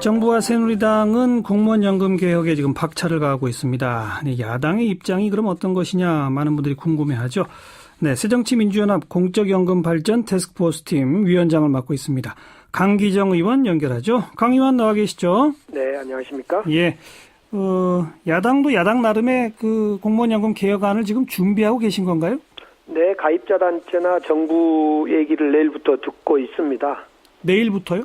정부와 새누리당은 공무원연금 개혁에 지금 박차를 가하고 있습니다. 네, 야당의 입장이 그럼 어떤 것이냐 많은 분들이 궁금해하죠. 네, 새정치민주연합 공적연금 발전 태스크포스팀 위원장을 맡고 있습니다. 강기정 의원 연결하죠. 강 의원 나와 계시죠? 네, 안녕하십니까? 예, 야당도 야당 나름의 그 공무원연금 개혁안을 지금 준비하고 계신 건가요? 네, 가입자 단체나 정부 얘기를 내일부터 듣고 있습니다. 내일부터요?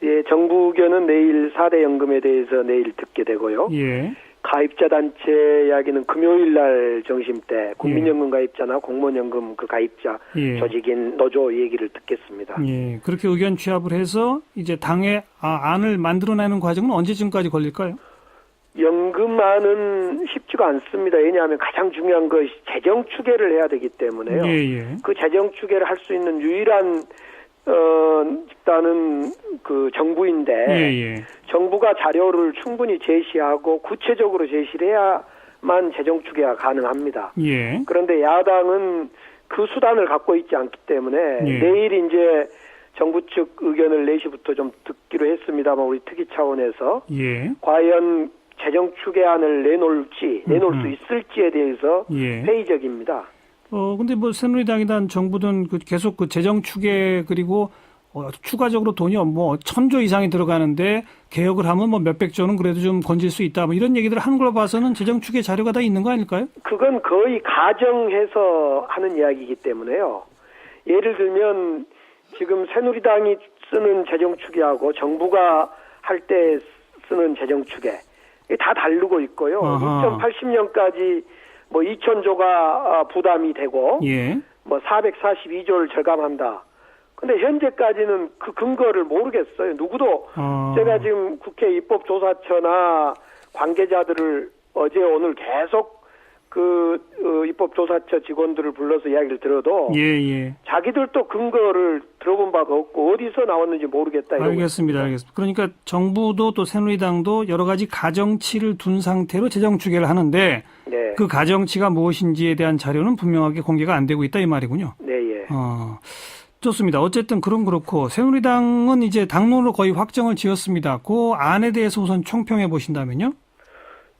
예, 정부 의견은 내일 4대 연금에 대해서 내일 듣게 되고요. 예. 가입자 단체 이야기는 금요일 날 점심 때 국민연금 가입자나 공무원연금 그 가입자 조직인 노조 얘기를 듣겠습니다. 예, 그렇게 의견 취합을 해서 이제 당에 안을 만들어내는 과정은 언제쯤까지 걸릴까요? 연금안은 쉽지가 않습니다. 왜냐하면 가장 중요한 것이 재정 추계를 해야 되기 때문에요. 예. 그 재정 추계를 할 수 있는 유일한 집단은 그 정부인데 정부가 자료를 충분히 제시하고 구체적으로 제시를 해야만 재정 추계가 가능합니다. 그런데 야당은 그 수단을 갖고 있지 않기 때문에 내일 이제 정부 측 의견을 4시부터 좀 듣기로 했습니다만 우리 특위 차원에서 과연 재정 추계안을 내놓을 수 있을지에 대해서 회의적입니다. 근데 뭐 새누리당이든 정부든 계속 그 재정 추계 그리고 추가적으로 돈이 뭐 1,000조 이상이 들어가는데 개혁을 하면 뭐 몇백조는 그래도 좀 건질 수 있다. 뭐 이런 얘기들을 하는 걸 봐서는 재정 추계 자료가 다 있는 거 아닐까요? 그건 거의 가정해서 하는 이야기이기 때문에요. 예를 들면 지금 새누리당이 쓰는 재정 추계하고 정부가 할 때 쓰는 재정 추계 다 다르고 있고요. 2080년까지 뭐 2,000조가 부담이 되고 뭐 442조를 절감한다. 근데 현재까지는 그 근거를 모르겠어요. 누구도 제가 지금 국회 입법조사처나 관계자들을 어제 오늘 계속 입법조사처 직원들을 불러서 이야기를 들어도 자기들도 근거를 들어본 바가 없고 어디서 나왔는지 모르겠다. 알겠습니다. 그러니까 정부도 또 새누리당도 여러 가지 가정치를 둔 상태로 재정 추계를 하는데 그 가정치가 무엇인지에 대한 자료는 분명하게 공개가 안 되고 있다 이 말이군요. 좋습니다. 어쨌든 그렇고 새누리당은 이제 당론으로 거의 확정을 지었습니다. 그 안에 대해서 우선 총평해 보신다면요?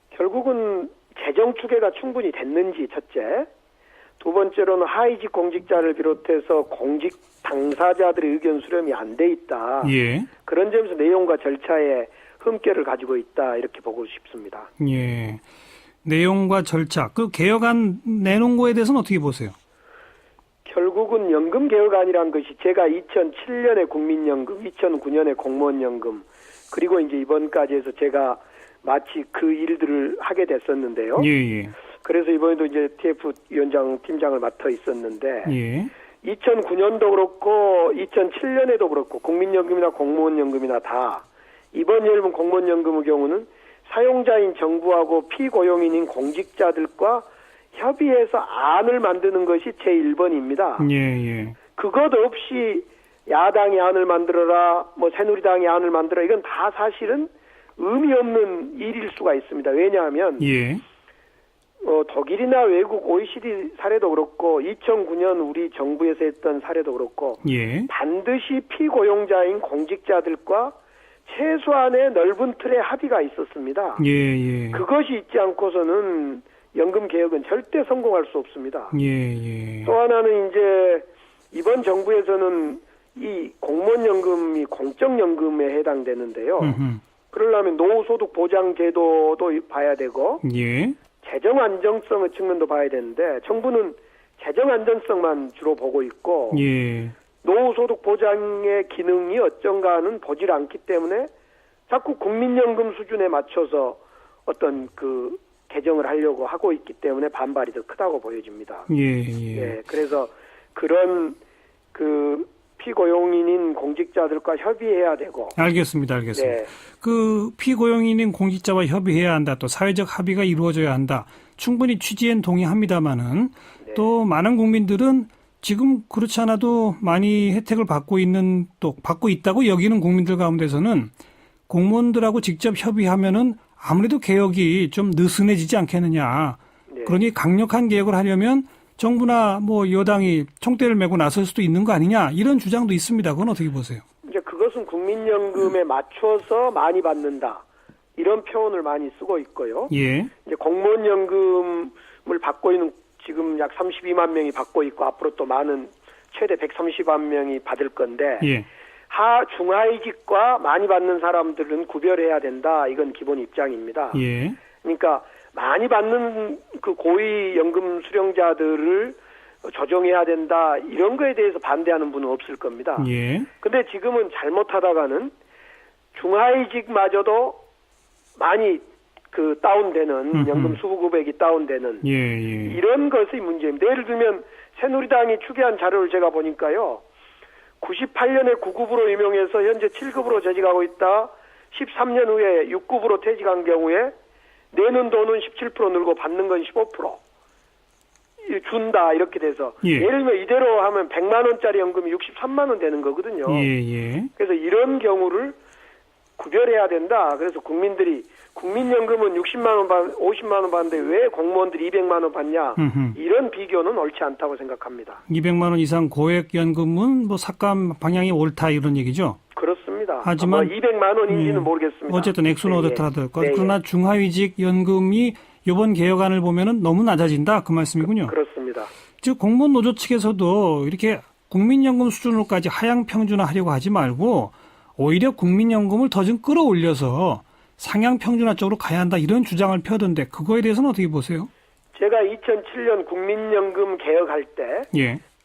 결국은 재정 추계가 충분히 됐는지 첫째, 두 번째로는 하위직 공직자를 비롯해서 공직 당사자들의 의견 수렴이 안 돼 있다. 그런 점에서 내용과 절차에 흠결을 가지고 있다 이렇게 보고 싶습니다. 내용과 절차, 그 개혁안 내놓은 거에 대해서는 어떻게 보세요? 결국은 연금 개혁안이란 것이 제가 2007년에 국민연금, 2009년에 공무원연금, 그리고 이제 이번까지 해서 제가 마치 그 일들을 하게 됐었는데요. 그래서 이번에도 이제 TF 팀장을 맡아 있었는데 2009년도 그렇고 2007년에도 그렇고 국민연금이나 공무원연금이나 다 이번 예를 들면 공무원연금의 경우는 사용자인 정부하고 피고용인인 공직자들과 협의해서 안을 만드는 것이 제1번입니다. 그것 없이 야당이 안을 만들어라, 뭐 새누리당이 안을 만들어라, 이건 다 사실은 의미 없는 일일 수가 있습니다. 왜냐하면 독일이나 외국 OECD 사례도 그렇고 2009년 우리 정부에서 했던 사례도 그렇고 반드시 피고용자인 공직자들과 최소한의 넓은 틀의 합의가 있었습니다. 그것이 있지 않고서는 연금 개혁은 절대 성공할 수 없습니다. 또 하나는 이제 이번 정부에서는 이 공무원연금이 공적연금에 해당되는데요. 그러려면 노후소득 보장제도도 봐야 되고 재정 안정성의 측면도 봐야 되는데 정부는 재정 안정성만 주로 보고 있고 노후소득 보장의 기능이 어쩐가는 보질 않기 때문에 자꾸 국민연금 수준에 맞춰서 어떤 그 개정을 하려고 하고 있기 때문에 반발이 더 크다고 보여집니다. 그래서 그런 그 피고용인인 공직자들과 협의해야 되고. 알겠습니다. 그 피고용인인 공직자와 협의해야 한다. 또 사회적 합의가 이루어져야 한다. 충분히 취지엔 동의합니다마는 또 많은 국민들은 지금 그렇지 않아도 많이 혜택을 받고 있다고 여기는 국민들 가운데서는 공무원들하고 직접 협의하면은 아무래도 개혁이 좀 느슨해지지 않겠느냐. 그러니 강력한 개혁을 하려면 정부나 뭐 여당이 총대를 메고 나설 수도 있는 거 아니냐 이런 주장도 있습니다. 그건 어떻게 보세요? 이제 그것 그것은 국민연금에 맞춰서 많이 받는다. 이런 표현을 많이 쓰고 있고요. 예. 이제 공무원연금을 받고 있는 지금 약 32만 명이 받고 있고 앞으로 또 많은 최대 130만 명이 받을 건데 예. 중하위직과 많이 받는 사람들은 구별해야 된다. 이건 기본 입장입니다. 예. 그러니까 많이 받는 그 고위 연금 수령자들을 조정해야 된다. 이런 거에 대해서 반대하는 분은 없을 겁니다. 예. 근데 지금은 잘못하다가는 중하위직마저도 많이 그 다운되는 연금 수부 금액이 다운되는 이런 것이 문제입니다. 예를 들면 새누리당이 추계한 자료를 제가 보니까요. 98년에 9급으로 임용해서 현재 7급으로 재직하고 있다. 13년 후에 6급으로 퇴직한 경우에 내는 돈은 17% 늘고 받는 건 15% 준다 이렇게 돼서 예를 들면 이대로 하면 100만 원짜리 연금이 63만 원 되는 거거든요. 그래서 이런 경우를 구별해야 된다. 그래서 국민연금은 60만 원 50만 원 받는데 왜 공무원들이 200만 원 받냐? 이런 비교는 옳지 않다고 생각합니다. 200만 원 이상 고액 연금은 뭐 삭감 방향이 옳다 이런 얘기죠? 그렇습니다. 하지만 200만 원인지는 모르겠습니다. 어쨌든 액수는 어떻다 하더라도 그러나 중하위직 연금이 이번 개혁안을 보면은 너무 낮아진다 그 말씀이군요. 그렇습니다. 즉 공무원 노조 측에서도 이렇게 국민연금 수준으로까지 하향 평준화하려고 하지 말고 오히려 국민연금을 더 좀 끌어올려서 상향 평준화 쪽으로 가야 한다 이런 주장을 펴던데 그거에 대해서는 어떻게 보세요? 제가 2007년 국민연금 개혁할 때,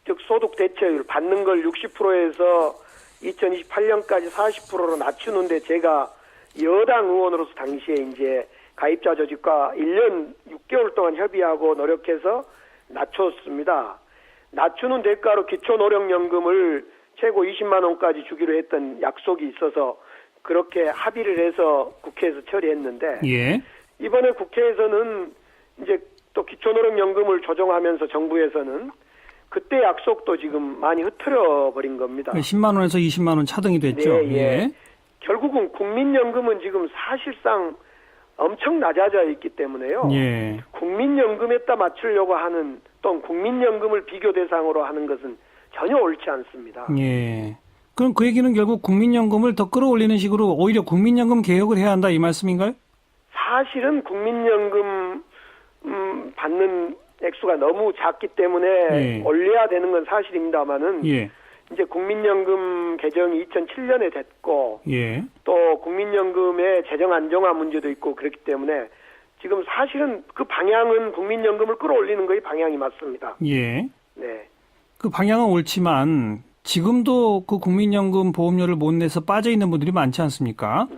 즉 소득 대체율 받는 걸 60%에서 2028년까지 40%로 낮추는데 제가 여당 의원으로서 당시에 이제 가입자 조직과 1년 6개월 동안 협의하고 노력해서 낮췄습니다. 낮추는 대가로 기초노령연금을 최고 20만 원까지 주기로 했던 약속이 있어서 그렇게 합의를 해서 국회에서 처리했는데 이번에 국회에서는 이제 또 기초노령연금을 조정하면서 정부에서는 그때 약속도 지금 많이 흐트려 버린 겁니다. 10만 원에서 20만 원 차등이 됐죠. 결국은 국민연금은 지금 사실상 엄청 낮아져 있기 때문에요. 국민연금에다 맞추려고 하는 또 국민연금을 비교 대상으로 하는 것은 전혀 옳지 않습니다. 그럼 그 얘기는 결국 국민연금을 더 끌어올리는 식으로 오히려 국민연금 개혁을 해야 한다 이 말씀인가요? 사실은 국민연금 받는 액수가 너무 작기 때문에 올려야 되는 건 사실입니다만은 이제 국민연금 개정이 2007년에 됐고 또 국민연금의 재정 안정화 문제도 있고 그렇기 때문에 지금 사실은 그 방향은 국민연금을 끌어올리는 거의 방향이 맞습니다. 그 방향은 옳지만 지금도 그 국민연금 보험료를 못 내서 빠져 있는 분들이 많지 않습니까?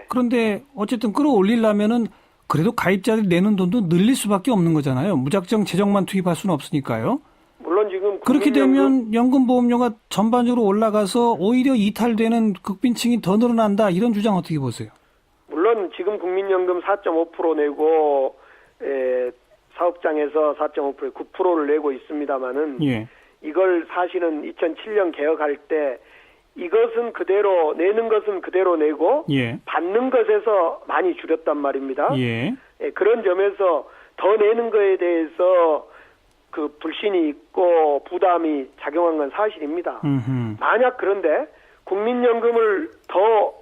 그런데 어쨌든 끌어올리려면은 그래도 가입자들이 내는 돈도 늘릴 수밖에 없는 거잖아요. 무작정 재정만 투입할 수는 없으니까요. 물론 지금 그렇게 되면 연금보험료가 전반적으로 올라가서 오히려 이탈되는 극빈층이 더 늘어난다. 이런 주장 어떻게 보세요? 물론 지금 국민연금 4.5% 내고 사업장에서 4.5% 9%를 내고 있습니다마는 이걸 사실은 2007년 개혁할 때 이것은 그대로 내는 것은 그대로 내고 받는 것에서 많이 줄였단 말입니다. 그런 점에서 더 내는 거에 대해서 그 불신이 있고 부담이 작용한 건 사실입니다. 만약 그런데 국민연금을 더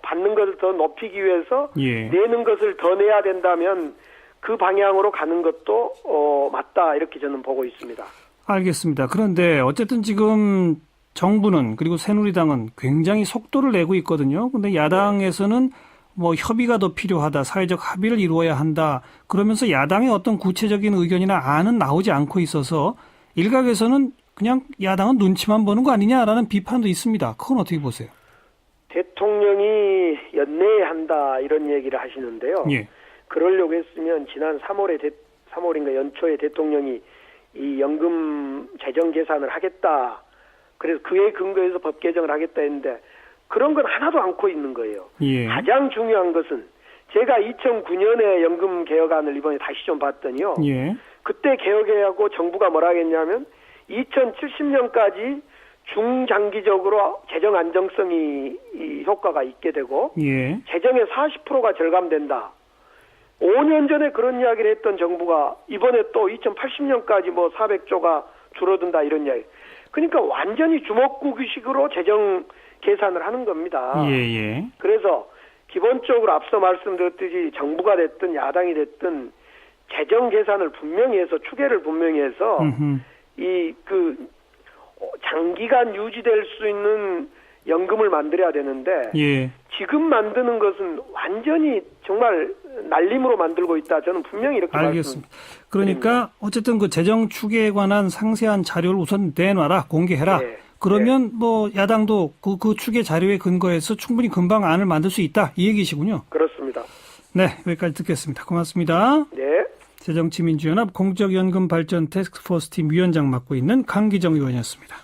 받는 것을 더 높이기 위해서 내는 것을 더 내야 된다면 그 방향으로 가는 것도 맞다 이렇게 저는 보고 있습니다. 알겠습니다. 그런데 어쨌든 지금 정부는 그리고 새누리당은 굉장히 속도를 내고 있거든요. 근데 야당에서는 뭐 협의가 더 필요하다, 사회적 합의를 이루어야 한다. 그러면서 야당의 어떤 구체적인 의견이나 안은 나오지 않고 있어서 일각에서는 그냥 야당은 눈치만 보는 거 아니냐라는 비판도 있습니다. 그건 어떻게 보세요? 대통령이 연내에 한다 이런 얘기를 하시는데요. 그러려고 했으면 지난 3월인가 연초에 대통령이 이 연금 재정 계산을 하겠다. 그래서 그에 근거해서 법 개정을 하겠다 했는데 그런 건 하나도 않고 있는 거예요. 가장 중요한 것은 제가 2009년에 연금 개혁안을 이번에 다시 좀 봤더니요. 그때 개혁하고 정부가 뭐라 하겠냐면 2070년까지 중장기적으로 재정 안정성이 효과가 있게 되고 재정의 40%가 절감된다. 5년 전에 그런 이야기를 했던 정부가 이번에 또 2080년까지 뭐 400조가 줄어든다 이런 이야기. 그러니까 완전히 주먹구구식으로 재정 계산을 하는 겁니다. 예. 그래서 기본적으로 앞서 말씀드렸듯이 정부가 됐든 야당이 됐든 재정 계산을 분명히 해서 추계를 분명히 해서 장기간 유지될 수 있는 연금을 만들어야 되는데 지금 만드는 것은 완전히 정말 날림으로 만들고 있다. 저는 분명히 이렇게 알겠습니다. 그러니까 어쨌든 그 재정 추계에 관한 상세한 자료를 우선 내놔라, 공개해라. 그러면 뭐 야당도 그 추계 자료에 근거해서 충분히 금방 안을 만들 수 있다, 이 얘기시군요. 그렇습니다. 네, 여기까지 듣겠습니다. 고맙습니다. 네. 새정치민주연합 공적연금 발전 태스크포스 팀 위원장 맡고 있는 강기정 의원이었습니다.